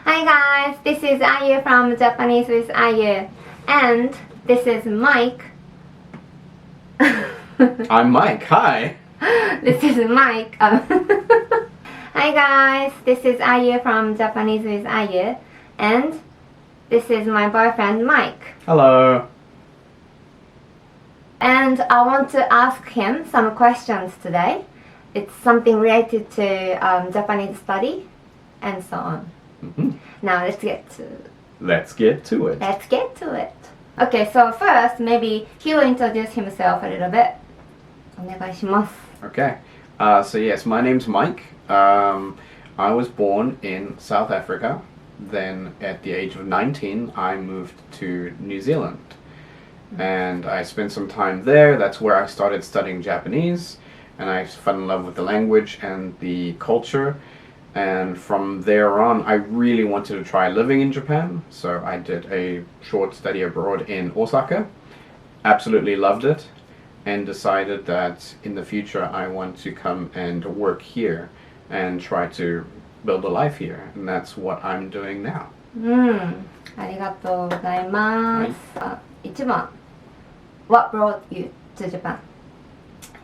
Hi guys, this is Ayu from Japanese with Ayu, and this is Mike. I'm Mike, hi! This is Mike. Hi guys, this is Ayu from Japanese with Ayu, and this is my boyfriend Mike. Hello! And I want to ask him some questions today. It's something related to Japanese study and so on. Mm-hmm. Now let's get to it. Okay, so first maybe he will introduce himself a little bit. お願いします. Okay, so yes, my name's Mike. I was born in South Africa. Then at the age of 19, I moved to New Zealand. And I spent some time there. That's where I started studying Japanese. And I fell in love with the language and the culture. And from there on, I really wanted to try living in Japan. So I did a short study abroad in Osaka. Absolutely loved it. And decided that in the future, I want to come and work here and try to build a life here. And that's what I'm doing now. ありがとうございます。1番 What brought you to Japan?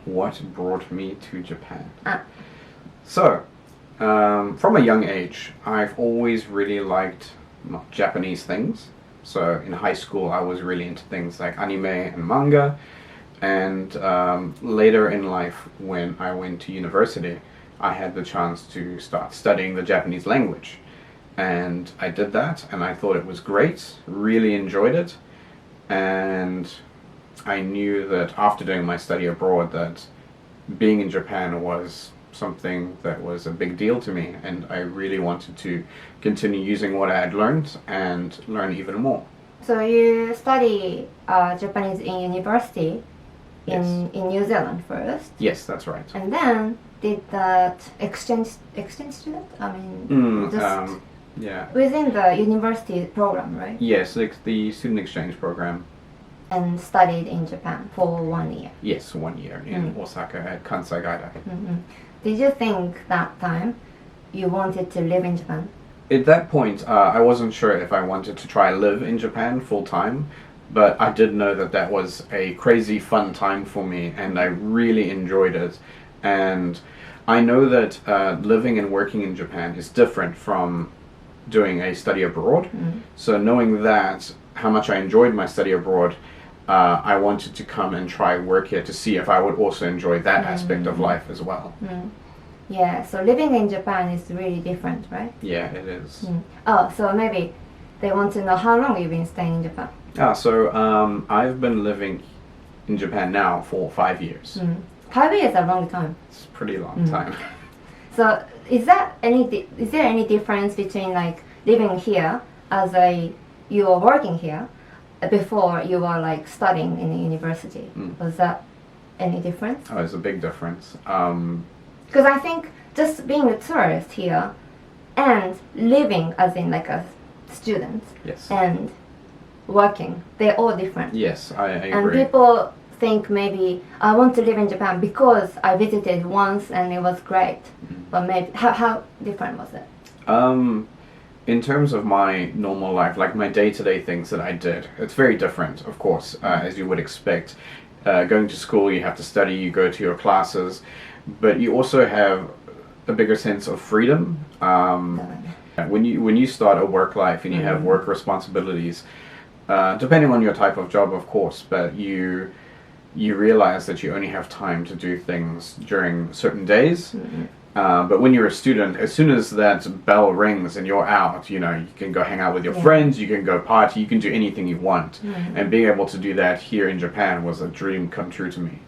What brought me to Japan? So, from a young age, I've always really liked Japanese things. So in high school, I was really into things like anime and manga. And later in life, when I went to university, I had the chance to start studying the Japanese language. And I did that, and I thought it was great, really enjoyed it. And I knew that after doing my study abroad that being in Japan was something that was a big deal to me, and I really wanted to continue using what I had learned and learn even more. So you study Japanese in university in New Zealand first? Yes, that's right. And then did that exchange student? I mean, yeah. Within the university program, right? Yes, the student exchange program. And studied in Japan for 1 year? Yes, 1 year in Osaka at Kansai Gaidai. Did you think that time you wanted to live in Japan? At that point, I wasn't sure if I wanted to try live in Japan full time, but I did know that that was a crazy fun time for me, and I really enjoyed it. And I know that living and working in Japan is different from doing a study abroad. So knowing that, how much I enjoyed my study abroad, I wanted to come and try work here to see if I would also enjoy that aspect of life as well. Yeah, so living in Japan is really different, right? Yeah, it is. Oh, so maybe they want to know how long you've been staying in Japan. So I've been living in Japan now for 5 years. 5 years is a long time. It's a pretty long time. So is there any difference between like living here as you are working here before you were like studying in the university? Was that any difference? Oh, there's a big difference. Because I think just being a tourist here and living as in like a student and working, they're all different. Yes, I agree. And people think maybe I want to live in Japan because I visited once and it was great. But maybe how different was it? In terms of my normal life, like my day-to-day things that I did, it's very different, of course, as you would expect. Going to school, you have to study, you go to your classes, but you also have a bigger sense of freedom. When you start a work life and you have work responsibilities, depending on your type of job, of course, but you realize that you only have time to do things during certain days. But when you're a student, as soon as that bell rings and you're out, you can go hang out with your friends, you can go party, you can do anything you want. And being able to do that here in Japan was a dream come true to me.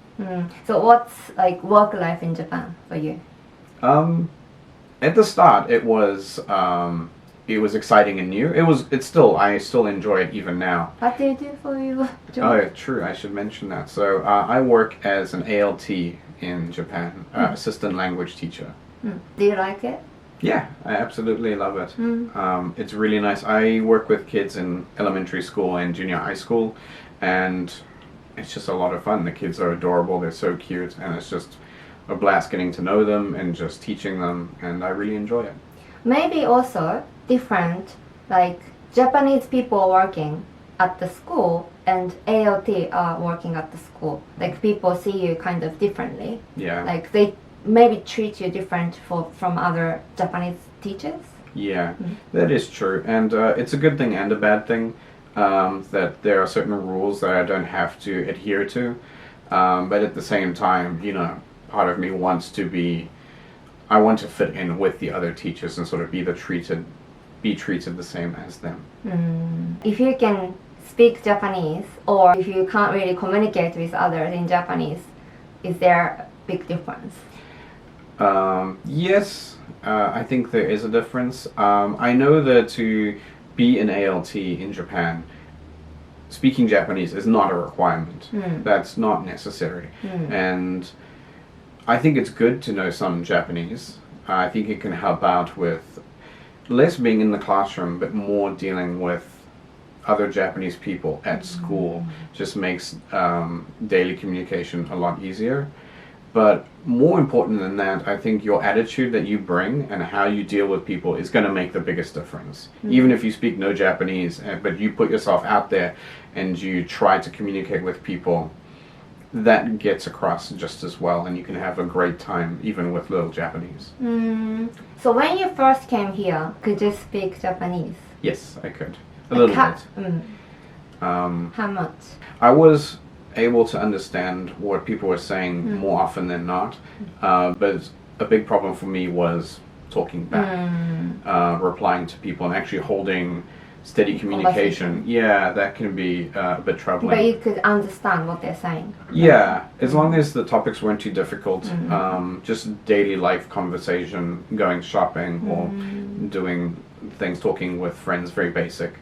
So what's like work life in Japan for you? At the start, it was exciting and new. I still enjoy it even now. What do you do for your job? Oh, true. I should mention that. So I work as an ALT in Japan, assistant language teacher. Do you like it? Yeah, I absolutely love it. It's really nice. I work with kids in elementary school and junior high school, and it's just a lot of fun. The kids are adorable. They're so cute, and it's just a blast getting to know them and just teaching them, and I really enjoy it. Maybe also different, like Japanese people working at the school and ALT are working at the school. Like people see you kind of differently. Yeah. Like they maybe treat you different from other Japanese teachers. Yeah, that is true, and it's a good thing and a bad thing that there are certain rules that I don't have to adhere to, but at the same time, you know, part of me wants to I want to fit in with the other teachers and sort of be treated the same as them. If you can speak Japanese, or if you can't really communicate with others in Japanese, is there a big difference? Yes, I think there is a difference. I know that to be an ALT in Japan, speaking Japanese is not a requirement. That's not necessary. And I think it's good to know some Japanese. I think it can help out with less being in the classroom, but more dealing with other Japanese people at school. Just makes daily communication a lot easier. But more important than that, I think your attitude that you bring and how you deal with people is going to make the biggest difference. Even if you speak no Japanese, but you put yourself out there and you try to communicate with people, that gets across just as well, and you can have a great time even with little Japanese. So when you first came here, could you speak Japanese? Yes, I could. A little bit. How much? I was able to understand what people were saying more often than not, but a big problem for me was talking back, replying to people and actually holding steady communication. Yeah, that can be a bit troubling. But you could understand what they're saying. Yeah, as long as the topics weren't too difficult, just daily life conversation, going shopping or doing things, talking with friends, very basic,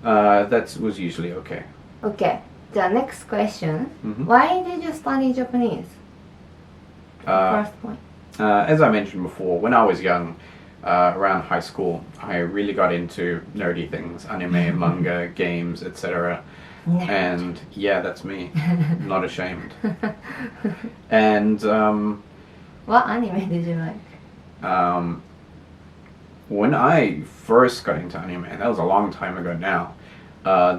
that was usually okay. Okay. The next question, why did you study Japanese? First point. As I mentioned before, when I was young, around high school, I really got into nerdy things, anime, manga, games, etc. And yeah, that's me. Not ashamed. And what anime did you like? when I first got into anime, and that was a long time ago now,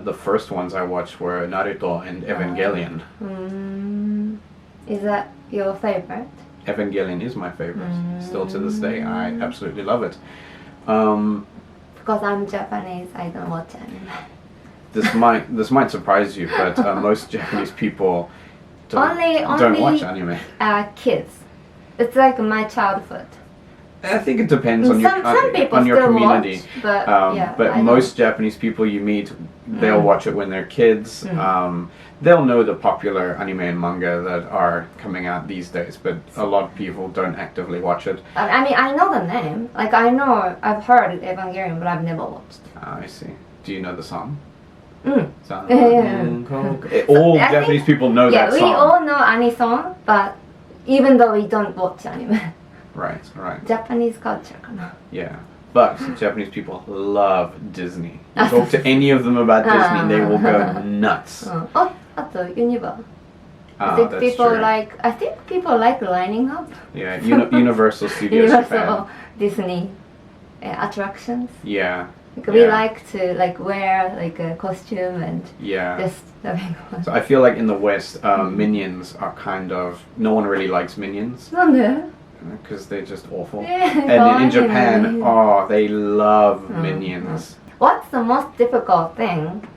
the first ones I watched were Naruto and Evangelion. Is that your favorite? Evangelion is my favorite. Still to this day, I absolutely love it. Because I'm Japanese, I don't watch anime. This might surprise you, but most Japanese people don't watch anime. Kids. It's like my childhood. I think it depends on some people your still community. Watch, but most Japanese people you meet, they'll watch it when they're kids. They'll know the popular anime and manga that are coming out these days, but a lot of people don't actively watch it. I mean, I know the name. Like, I've heard Evangelion, but I've never watched. I see. Do you know the song? Yeah. All Japanese people know that song. Yeah, we all know anime, but even though we don't watch anime. Right. Japanese culture, kana. Yeah. But Japanese people love Disney. You talk to any of them about Disney, and they will go nuts. Oh, ato Universe. I think people like lining up. Yeah, Universal Studios Japan. Disney attractions. Yeah. Like we like to wear a costume and just having fun. So I feel like in the West, Minions are kind of, no one really likes Minions. Because they're just awful. And in Japan, they love Minions. What's the most difficult thing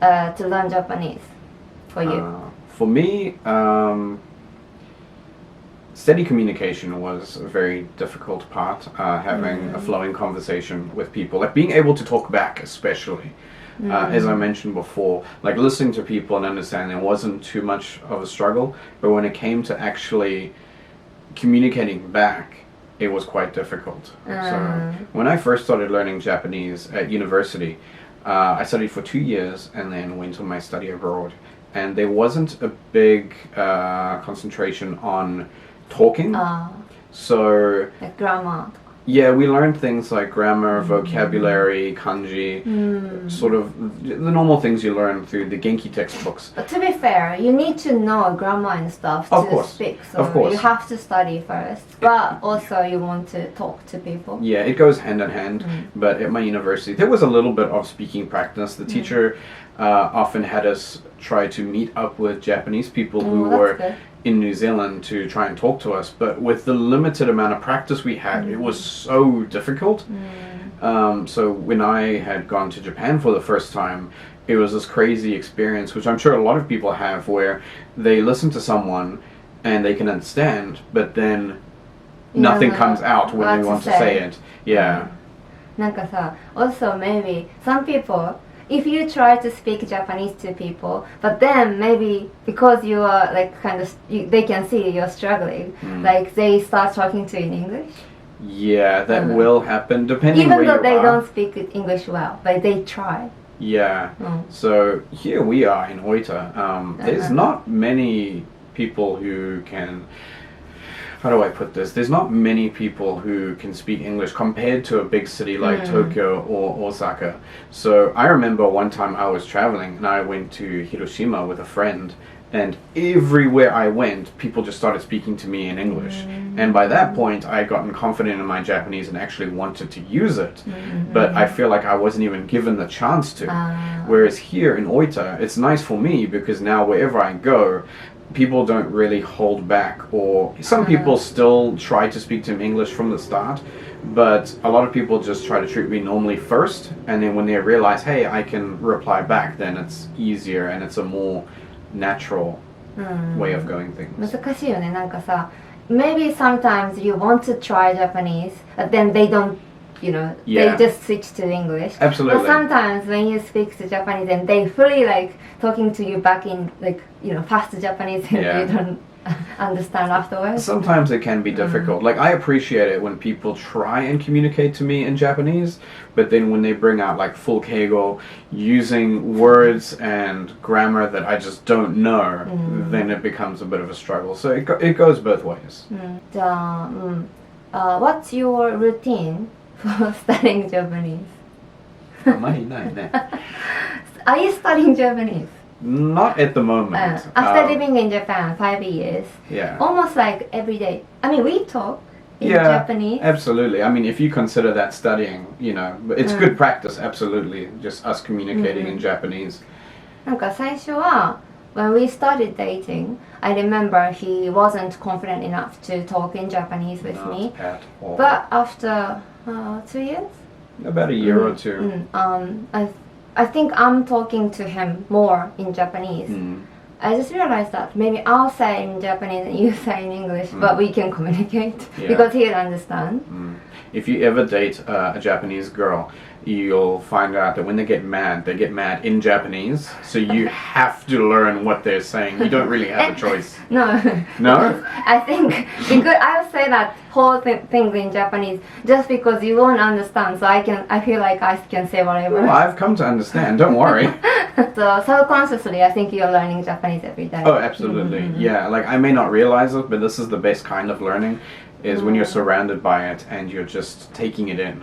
to learn Japanese for you? For me, steady communication was a very difficult part. Having a flowing conversation with people, like being able to talk back, especially. As I mentioned before, like listening to people and understanding wasn't too much of a struggle, but when it came to actually communicating back, it was quite difficult. So when I first started learning Japanese at university, I studied for 2 years and then went on my study abroad. And there wasn't a big concentration on talking. So like grammar. Yeah, we learned things like grammar, vocabulary, kanji, sort of the normal things you learn through the Genki textbooks. But to be fair, you need to know grammar and stuff to speak. So of course. You have to study first, but also you want to talk to people. Yeah, it goes hand in hand. But at my university, there was a little bit of speaking practice. The teacher often had us try to meet up with Japanese people who were good. in New Zealand to try and talk to us. But with the limited amount of practice we had, it was so difficult. So when I had gone to Japan for the first time, it was this crazy experience, which I'm sure a lot of people have, where they listen to someone and they can understand, but then nothing comes out when they want to say it. Yeah. なんかさ、also maybe some people, if you try to speak Japanese to people, but then maybe because you are like kind of, they can see you're struggling, like they start talking to you in English. Yeah, that will happen depending Even where though you they are. don't speak English well, but they try. Yeah. So here we are in Oita. There's not many people who can. How do I put this? There's not many people who can speak English compared to a big city like Tokyo or Osaka. So I remember one time I was traveling and I went to Hiroshima with a friend, and everywhere I went, people just started speaking to me in English. And by that point, I had gotten confident in my Japanese and actually wanted to use it. But I feel like I wasn't even given the chance to. Whereas here in Oita, it's nice for me because now wherever I go, people don't really hold back, or some people still try to speak to me English from the start, but a lot of people just try to treat me normally first, and then when they realize, hey, I can reply back, then it's easier and it's a more natural way of going things. 難しいよね。なんかさ、maybe sometimes you want to try Japanese, but then they don't, you know, Yeah. they just switch to English. Absolutely. But sometimes when you speak to Japanese and they fully like talking to you back in like, you know, fast Japanese and Yeah. you don't understand afterwards. Sometimes it can be difficult. Like, I appreciate it when people try and communicate to me in Japanese, but then when they bring out like full keigo, using words and grammar that I just don't know, then it becomes a bit of a struggle. So it goes both ways. じゃあ、what's your routine for studying Japanese? あんまりないね。 Are you studying Japanese? Not at the moment. After living in Japan 5 years, Yeah. almost like every day. I mean, we talk in Yeah, Japanese. absolutely. I mean, if you consider that studying, you know, it's good practice, absolutely. Just us communicating in Japanese. なんか最初は when we started dating, I remember he wasn't confident enough to talk in Japanese with me. Not at all. But after 2 years, About a year or two. I think I'm talking to him more in Japanese. I just realized that maybe I'll say in Japanese and you say in English, but we can communicate because he'll understand. If you ever date a Japanese girl, you'll find out that when they get mad in Japanese. So you have to learn what they're saying. You don't really have a choice. No. No? I think because I'll say that whole things in Japanese just because you won't understand. So I feel like I can say whatever. Well, I've come to understand. Don't worry. So subconsciously, I think you're learning Japanese every day. Oh, absolutely. Yeah, like I may not realize it, but this is the best kind of learning, is when you're surrounded by it and you're just taking it in.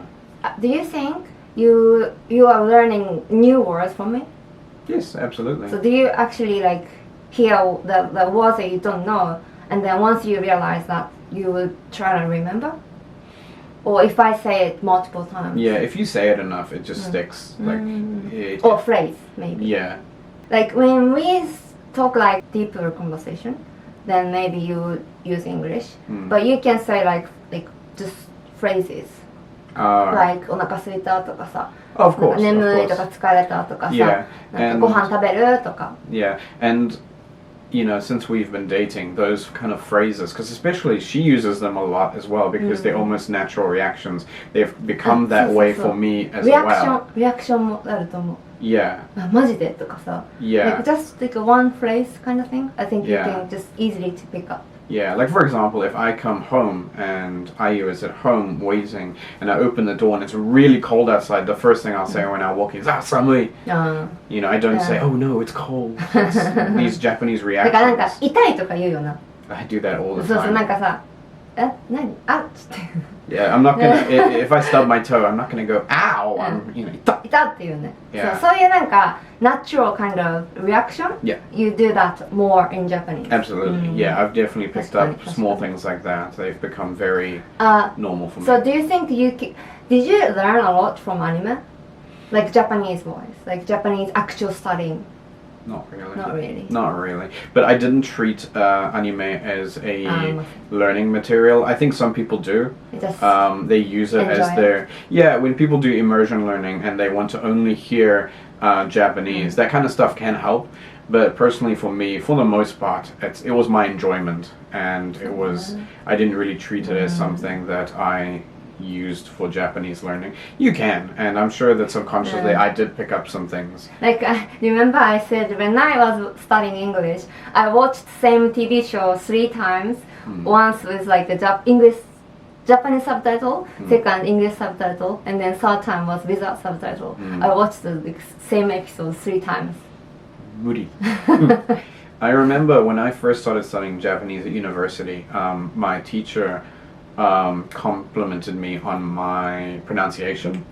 Do you think you are learning new words from me? Yes, absolutely. So do you actually like hear the words that you don't know, and then once you realize that, you will try to remember? Or if I say it multiple times? Yeah, if you say it enough, it just sticks. Like, Or phrase, maybe. yeah. Like when we talk like deeper conversation, then maybe you use English, but you can say like just phrases. Like お腹空いたとかさ、 Of course, 眠いとか疲れたとかさ、 Yeah, なんかご飯食べるとか。 Yeah, and you know, since we've been dating, those kind of phrases, because especially she uses them a lot as well, because they're almost natural reactions. They've become that way for me as well. リアクションもあると思う。 Yeah, あ、マジでとかさ。 yeah, Like just like a one phrase kind of thing. I think you Yeah. can just easily to pick up. yeah. Like for example, if I come home and Ayu is at home waiting, and I open the door and it's really cold outside, the first thing I'll say when I walk in is "samui." You know, I don't say, "Oh no, it's cold." It's these Japanese だからなんか reactions. 痛いとか言うよな。 I do that all そう the そう、なん time. かさ、何あっつって Yeah, I'm not gonna. If I stub my toe, I'm not gonna go ow. I'm, you know, いたっていうね。Yeah. そういうなんか natural kind of reaction. Yeah. You do that more in Japanese. Absolutely. Yeah, I've definitely picked up That's small funny. things like that. They've become very normal for me. So do you think did you learn a lot from anime? Like Japanese voice, like Japanese actual studying? Not really. Not really. Not really. But I didn't treat anime as a Okay. learning material. I think some people do. Just They use it as enjoy their... Yeah, when people do immersion learning and they want to only hear Japanese, that kind of stuff can help. But personally for me, for the most part, it was my enjoyment. And it was... I didn't really treat it as something that I used for Japanese learning. You can, and I'm sure that subconsciously I did pick up some things. like remember I said when I was studying English, I watched same TV show 3 times. Once with like the Japanese subtitle, second English subtitle, and then third time was without subtitle. I watched the same episode 3 times. Moody. I remember when I first started studying Japanese at university, my teacher complimented me on my pronunciation,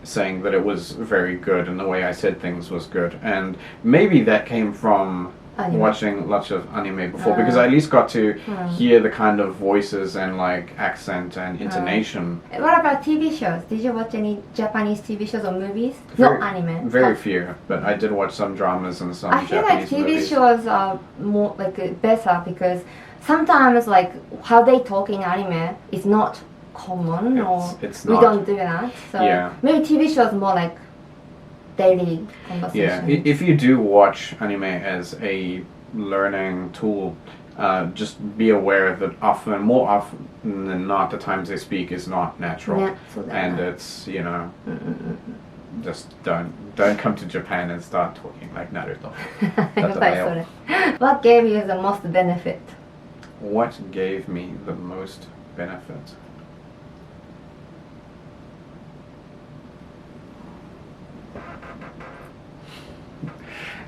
saying that it was very good and the way I said things was good. And maybe that came from watching lots of anime before, because I at least got to hear the kind of voices and like accent and intonation. What about TV shows? Did you watch any Japanese TV shows or movies? Very- Not anime. Very few, but I did watch some dramas and some I feel like Japanese TV movies. shows are more like better because sometimes like how they talk in anime is not common, or It's we not. don't do that. So Yeah. maybe TV shows more like daily Yeah, conversation. if you do watch anime as a learning tool, just be aware that more often than not, the times they speak is not natural. ね、そうだよ And ね。 it's, you know, just don't come to Japan and start talking like Naruto. やっぱりそれ。What gave you the most benefit? What gave me the most benefit?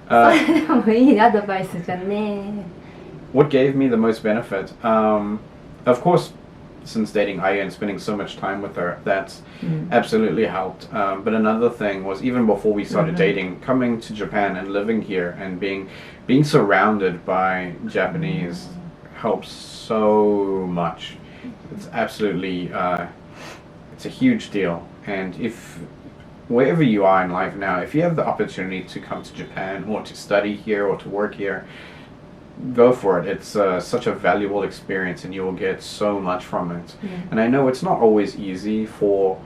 Uh, それでもいいアドバイスじゃね What gave me the most benefit? Of course, since dating Aya and spending so much time with her, that's absolutely helped. But another thing was, even before we started dating, coming to Japan and living here and being surrounded by Japanese helps so much. It's absolutely it's a huge deal. And if wherever you are in life now, if you have the opportunity to come to Japan or to study here or to work here, go for it. It's such a valuable experience and you will get so much from it. And I know it's not always easy for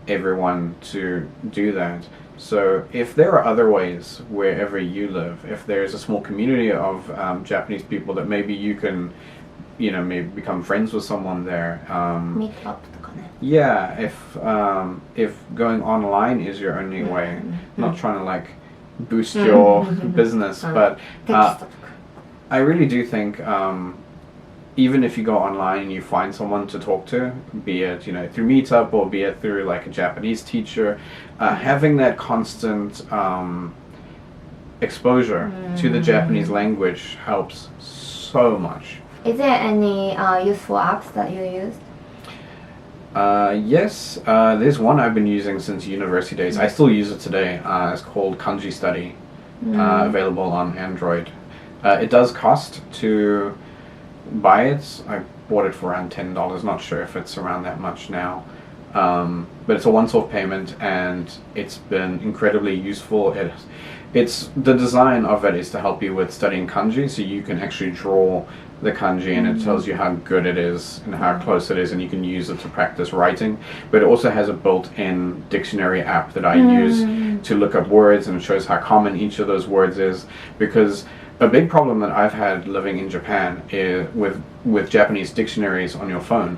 everyone to do that. So if there are other ways wherever you live, if there's a small community of Japanese people that maybe you can, you know, maybe become friends with someone there. ミートアップとかね。 Yeah, if going online is your only way, not trying to like boost your business, but テキストとか。 I really do think even if you go online and you find someone to talk to, be it, you know, through Meetup or be it through like a Japanese teacher, having that constant exposure to the Japanese language helps so much. Is there any useful apps that you used? Yes, there's one I've been using since university days. I still use it today. It's called Kanji Study, available on Android. It does cost to buy it. I bought it for around $10. Not sure if it's around that much now. But it's a once-off payment, and it's been incredibly useful. It's the design of it is to help you with studying kanji, so you can actually draw the kanji, and it tells you how good it is and how close it is, and you can use it to practice writing. But it also has a built-in dictionary app that I use to look up words, and it shows how common each of those words is. Because a big problem that I've had living in Japan is with Japanese dictionaries on your phone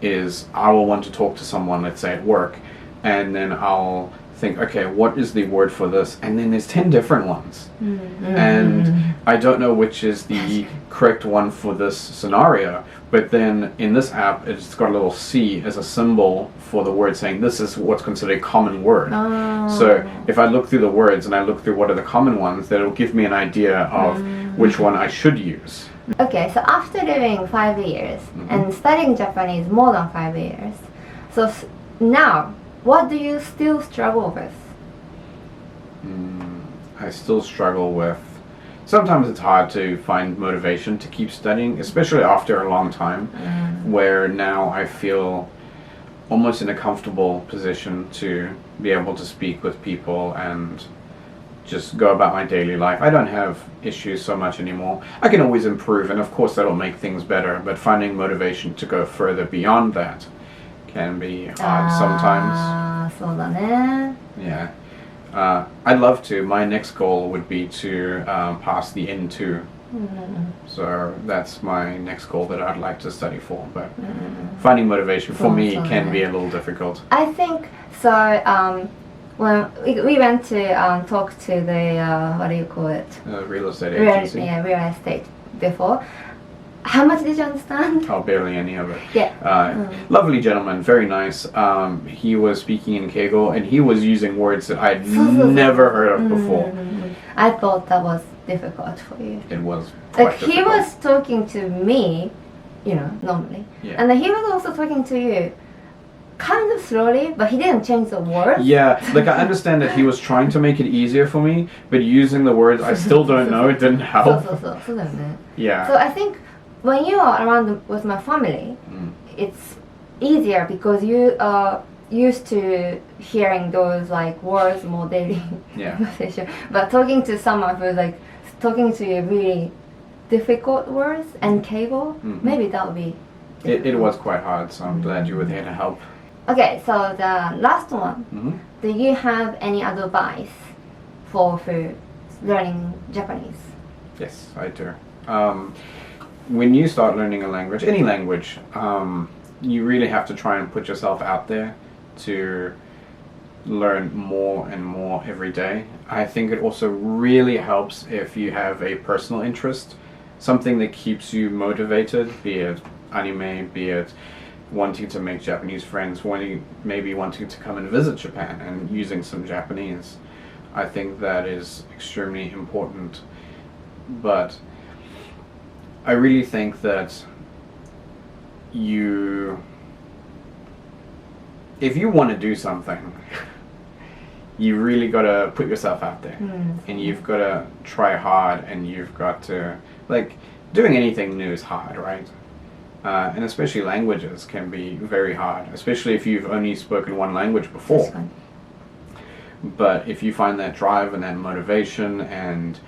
is I will want to talk to someone, let's say at work, and then I'll think, okay, what is the word for this? And then there's 10 different ones. And I don't know which is the correct one for this scenario. But then in this app, it's got a little C as a symbol for the word, saying this is what's considered a common word. So if I look through the words and I look through what are the common ones, that'll give me an idea of which one I should use. Okay, so after living 5 years and studying Japanese more than 5 years, so now, what do you still struggle with? I still struggle with. Sometimes it's hard to find motivation to keep studying, especially after a long time, where now I feel almost in a comfortable position to be able to speak with people and just go about my daily life. I don't have issues so much anymore. I can always improve, and of course that'll make things better, but finding motivation to go further beyond that can be hard sometimes. そうだね。 Yeah. I'd love to. My next goal would be to pass the N2. So that's my next goal that I'd like to study for. But finding motivation for me can be a little difficult. I think so. When we went to talk to the what do you call it? Real estate agency. Real estate before. How much did you understand? Oh, barely any of it. Yeah. Lovely gentleman, very nice. He was speaking in Keigo, and he was using words that I'd never heard of before. I thought that was difficult for you. It was Like quite difficult. he was talking to me, normally, and then he was also talking to you, kind of slowly, but he didn't change the words. Yeah, like I understand that he was trying to make it easier for me, but using the words I still don't know, it didn't help. そうだよね. Yeah. So I think when you are around with my family, it's easier because you are used to hearing those like words more daily. Yeah. conversation. But talking to someone who's like talking to you really difficult words and cable, maybe that would be. It was quite hard, so I'm glad you were there to help. Okay, so the last one. Do you have any advice for learning Japanese? Yes, I do. When you start learning a language, any language, you really have to try and put yourself out there to learn more and more every day. I think it also really helps if you have a personal interest, something that keeps you motivated, be it anime, be it wanting to make Japanese friends, maybe wanting to come and visit Japan and using some Japanese. I think that is extremely important. But I really think that if you want to do something, you really got to put yourself out there. And you've got to try hard, and you've got to, like, doing anything new is hard, right? And especially languages can be very hard, especially if you've only spoken one language before. But if you find that drive and that motivation, and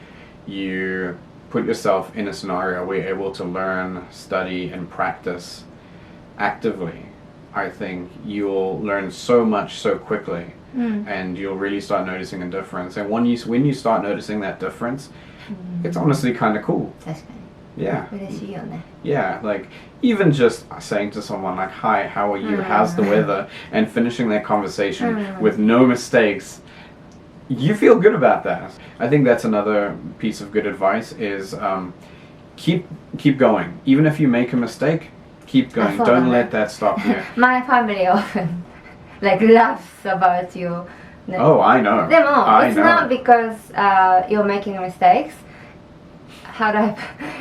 you put yourself in a scenario where you're able to learn, study, and practice actively, I think you'll learn so much so quickly, and you'll really start noticing a difference. And when you start noticing that difference, it's honestly kind of cool. Yeah. Yeah, like even just saying to someone like, "Hi, how are you? How's the weather?" and finishing that conversation with no mistakes, you feel good about that. I think that's another piece of good advice is keep going. Even if you make a mistake, keep going. Don't let that stop you. My family often like laughs about you. Oh, I know. It's not because you're making mistakes.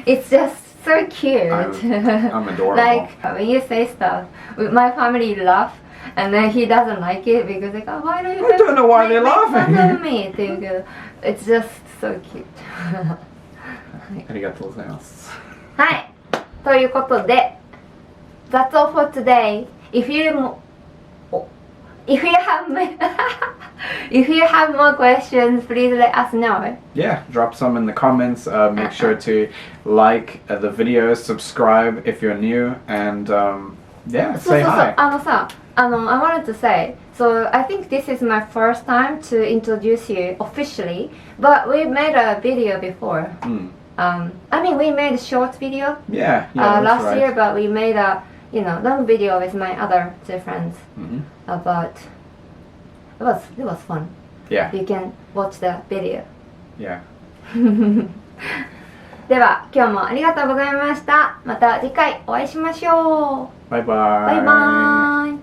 It's just so cute. I'm adorable. Like when you say stuff, my family laugh, and then he doesn't like it because like, oh, why don't you? I don't know why they're laughing. Fun of me. It's just so cute. ありがとうございます。はい。ということで、that's all for today. If you have more questions, please let us know. Yeah, drop some in the comments. Make sure to like the video, subscribe if you're new, and yeah, say hi. I wanted to say, so I think this is my first time to introduce you officially, but we made a video before. I mean, we made a short video last year, but we made a long video with my other two friends about. It was fun. Yeah. You can watch the video. Yeah. では今日もありがとうございました。また次回お会いしましょう。バイバイ。バイバイ。